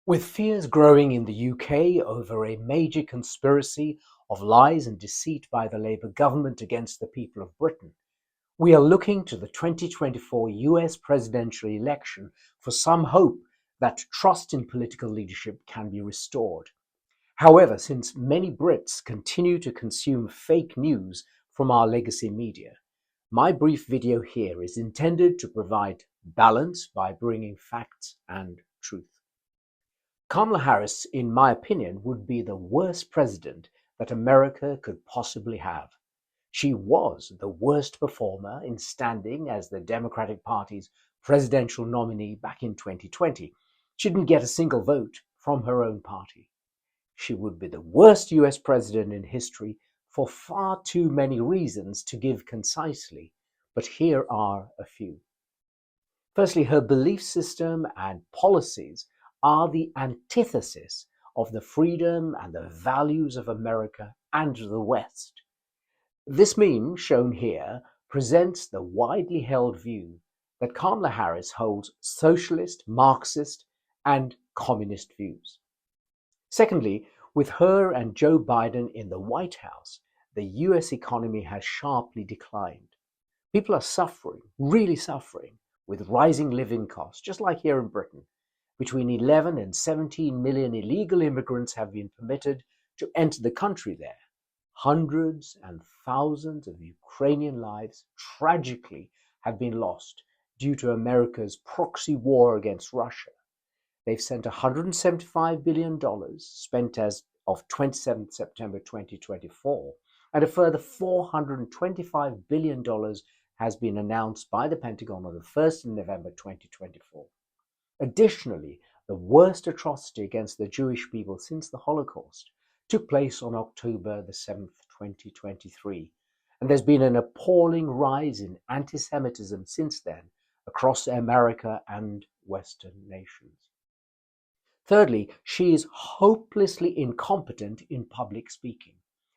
With fears growing in the UK over a major conspiracy of lies and deceit by the Labour government against the people of Britain, we are looking to the 2024 US presidential election for some hope that trust in political leadership can be restored. However, since many Brits continue to consume fake news from our legacy media, my brief video here is intended to provide balance by bringing facts and truth. Kamala Harris, in my opinion, would be the worst president that America could possibly have. She was the worst performer in standing as the Democratic Party's presidential nominee back in 2020. She didn't get a single vote from her own party. She would be the worst US president in history for far too many reasons to give concisely, but here are a few. Firstly, her belief system and policies are the antithesis of the freedom and the values of America and the West. This meme, shown here, presents the widely held view that Kamala Harris holds socialist, Marxist, and communist views. Secondly, with her and Joe Biden in the White House, the US economy has sharply declined. People are suffering, really suffering, with rising living costs, just like here in Britain. Between 11 and 17 million illegal immigrants have been permitted to enter the country there. Hundreds and thousands of Ukrainian lives tragically have been lost due to America's proxy war against Russia. They've sent $175 billion spent as of 27 September 2024, and a further $425 billion has been announced by the Pentagon on the 1st of November 2024. Additionally, the worst atrocity against the Jewish people since the Holocaust took place on October the 7th, 2023, and there's been an appalling rise in anti-Semitism since then across America and Western nations. Thirdly, she is hopelessly incompetent in public speaking,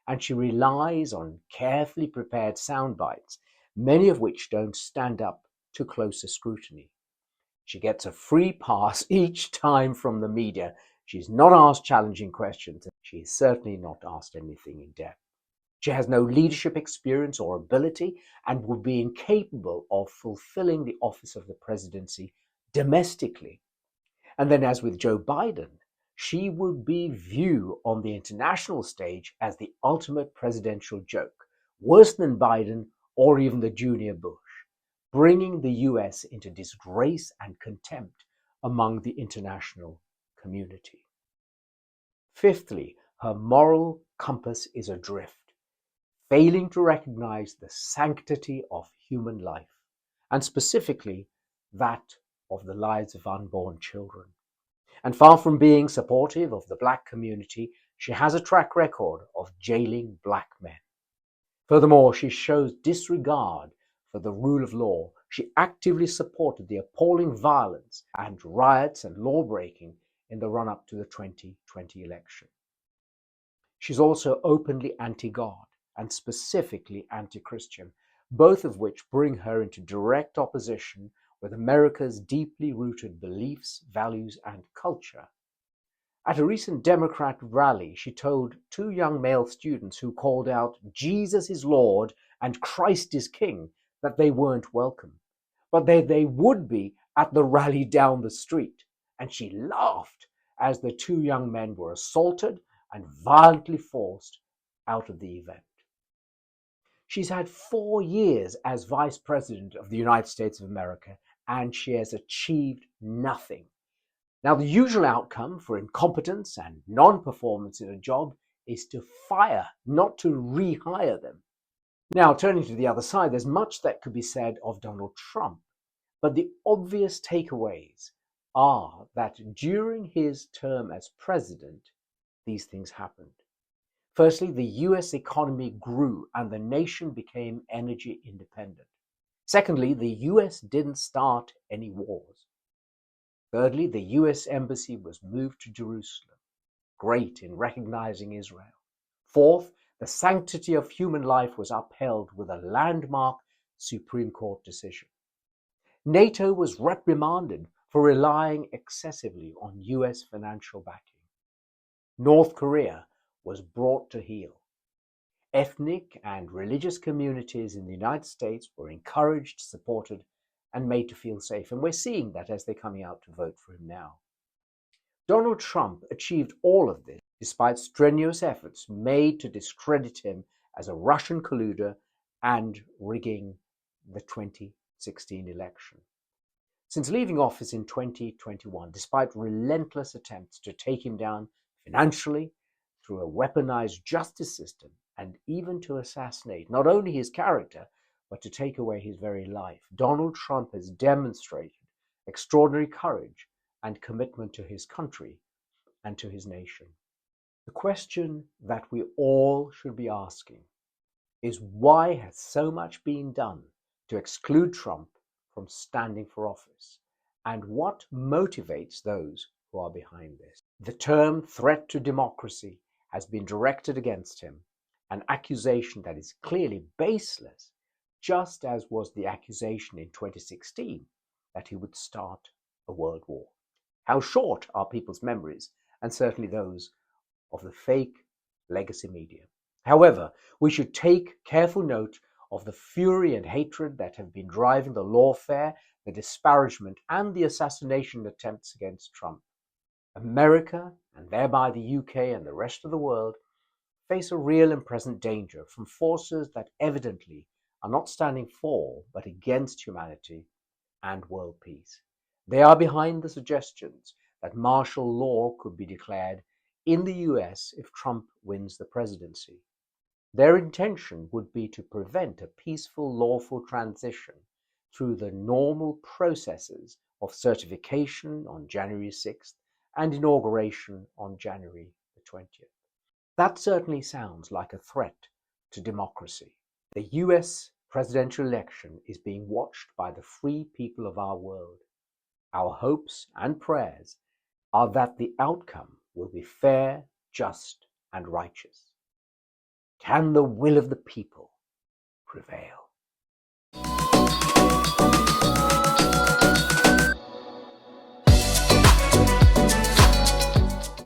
and she relies on carefully prepared sound bites, many of which don't stand up to closer scrutiny. She gets a free pass each time from the media. She's not asked challenging questions, and she is certainly not asked anything in depth. She has no leadership experience or ability and would be incapable of fulfilling the office of the presidency domestically. And then, as with Joe Biden, she would be viewed on the international stage as the ultimate presidential joke, worse than Biden or even the junior Bush, bringing the US into disgrace and contempt among the international community. Fifthly, her moral compass is adrift, failing to recognize the sanctity of human life, and specifically that of the lives of unborn children. And far from being supportive of the black community, she has a track record of jailing black men. Furthermore, she shows disregard for the rule of law. She actively supported the appalling violence and riots and law-breaking in the run-up to the 2020 election. She's also openly anti-God and specifically anti-Christian, both of which bring her into direct opposition with America's deeply rooted beliefs, values, and culture. At a recent Democrat rally, she told two young male students who called out, "Jesus is Lord and Christ is King," that they weren't welcome, but they would be at the rally down the street. And she laughed as the two young men were assaulted and violently forced out of the event. She's had 4 years as Vice President of the United States of America, and she has achieved nothing. Now, the usual outcome for incompetence and non-performance in a job is to fire, not to rehire them. Now, turning to the other side, there's much that could be said of Donald Trump, but the obvious takeaways are that during his term as president, these things happened. Firstly, the US economy grew and the nation became energy independent. Secondly, the US didn't start any wars. Thirdly, the US embassy was moved to Jerusalem, great in recognizing Israel. Fourth, the sanctity of human life was upheld with a landmark Supreme Court decision. NATO was reprimanded for relying excessively on US financial backing. North Korea was brought to heel. Ethnic and religious communities in the United States were encouraged, supported, and made to feel safe. And we're seeing that as they're coming out to vote for him now. Donald Trump achieved all of this despite strenuous efforts made to discredit him as a Russian colluder and rigging the 2016 election. Since leaving office in 2021, despite relentless attempts to take him down financially, through a weaponized justice system, and even to assassinate not only his character, but to take away his very life, Donald Trump has demonstrated extraordinary courage and commitment to his country and to his nation. The question that we all should be asking is, why has so much been done to exclude Trump from standing for office? And what motivates those who are behind this? The term threat to democracy has been directed against him, an accusation that is clearly baseless, just as was the accusation in 2016 that he would start a world war. How short are people's memories, and certainly those of the fake legacy media. However, we should take careful note of the fury and hatred that have been driving the lawfare, the disparagement, and the assassination attempts against Trump. America, and thereby the UK and the rest of the world, face a real and present danger from forces that evidently are not standing for but against humanity and world peace. They are behind the suggestions that martial law could be declared in the US if Trump wins the presidency. Their intention would be to prevent a peaceful, lawful transition through the normal processes of certification on January 6th and inauguration on January the 20th. That certainly sounds like a threat to democracy. The US presidential election is being watched by the free people of our world. Our hopes and prayers are that the outcome will be fair, just, and righteous. Can the will of the people prevail?